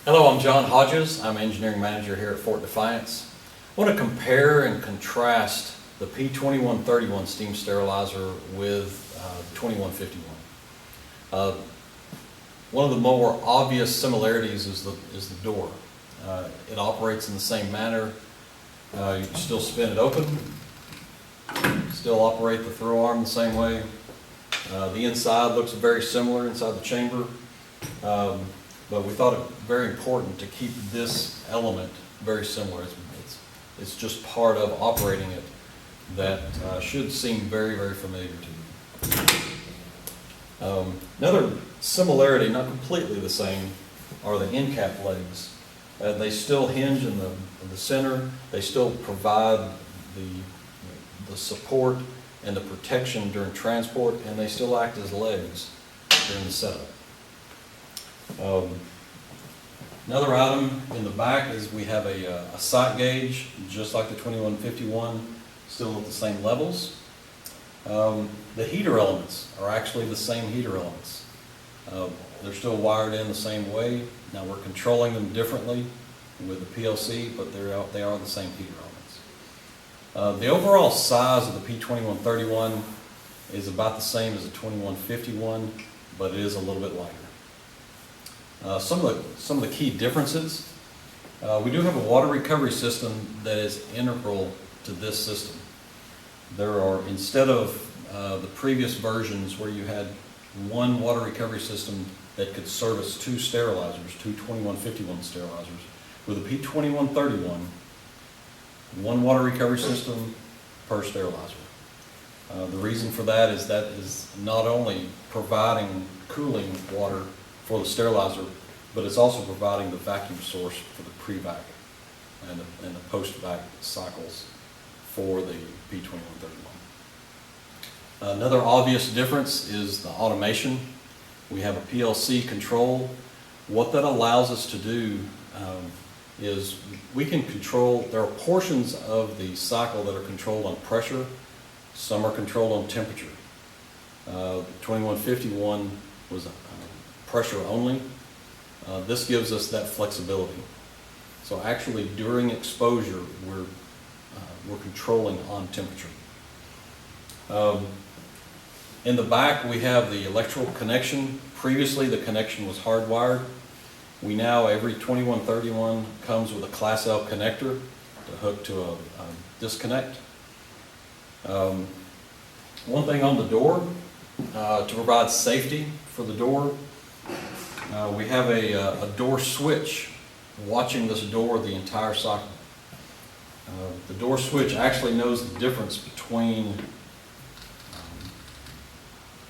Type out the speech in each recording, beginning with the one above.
Hello, I'm John Hodges. I'm engineering manager here at Fort Defiance. I want to compare and contrast the P2131 steam sterilizer with 2151. One of the more obvious similarities is the door. It operates in the same manner. You can still spin it open, still operate the throw arm the same way. The inside looks very similar inside the chamber. But we thought it very important to keep this element very similar. It's just part of operating it that should seem very, very familiar to you. Another similarity, not completely the same, are the end cap legs. They still hinge in the center. They still provide the support and the protection during transport, and they still act as legs during the setup. Another item in the back is we have a sight gauge, just like the 2151, still at the same levels. The heater elements are actually the same heater elements. They're still wired in the same way. Now we're controlling them differently with the PLC, but they are the same heater elements. The overall size of the P2131 is about the same as the 2151, but it is a little bit lighter. Some of the key differences, we do have a water recovery system that is integral to this system. There are, instead of the previous versions where you had one water recovery system that could service two sterilizers, two 2151 sterilizers, with a P2131, one water recovery system per sterilizer. The reason for that is not only providing cooling water for the sterilizer, but it's also providing the vacuum source for the pre-vac and the post-vac cycles for the P2131. Another obvious difference is the automation. We have a PLC control. What that allows us to do is we can control, there are portions of the cycle that are controlled on pressure, some are controlled on temperature. 2151 was pressure only. This gives us that flexibility. So actually during exposure, we're controlling on temperature. In the back we have the electrical connection. Previously the connection was hardwired. We now, every 2131 comes with a Class L connector to hook to a disconnect. One thing on the door, to provide safety for the door, we have a door switch watching this door the entire cycle. The door switch actually knows the difference between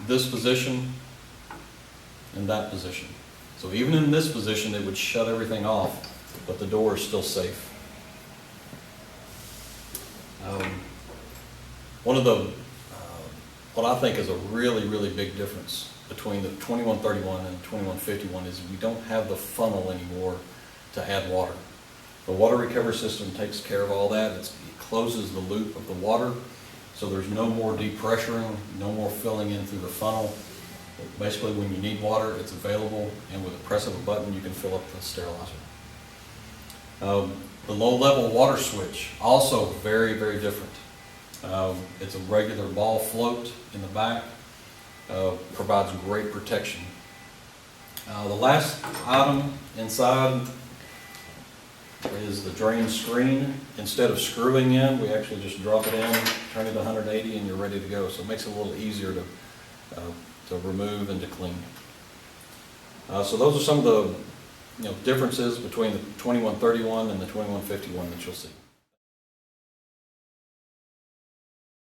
this position and that position. So even in this position, it would shut everything off, but the door is still safe. One of the, what I think is a really, really big difference between the 2131 and 2151 is we don't have the funnel anymore to add water. The water recovery system takes care of all that. It closes the loop of the water, so there's no more depressuring, no more filling in through the funnel. Basically, when you need water, it's available, and with a press of a button, you can fill up the sterilizer. The low-level water switch, also very, very different. It's a regular ball float in the back. Provides great protection. The last item inside is the drain screen. Instead of screwing in, we actually just drop it in, turn it 180, and you're ready to go. So it makes it a little easier to remove and to clean. So those are some of the differences between the 2131 and the 2151 that you'll see.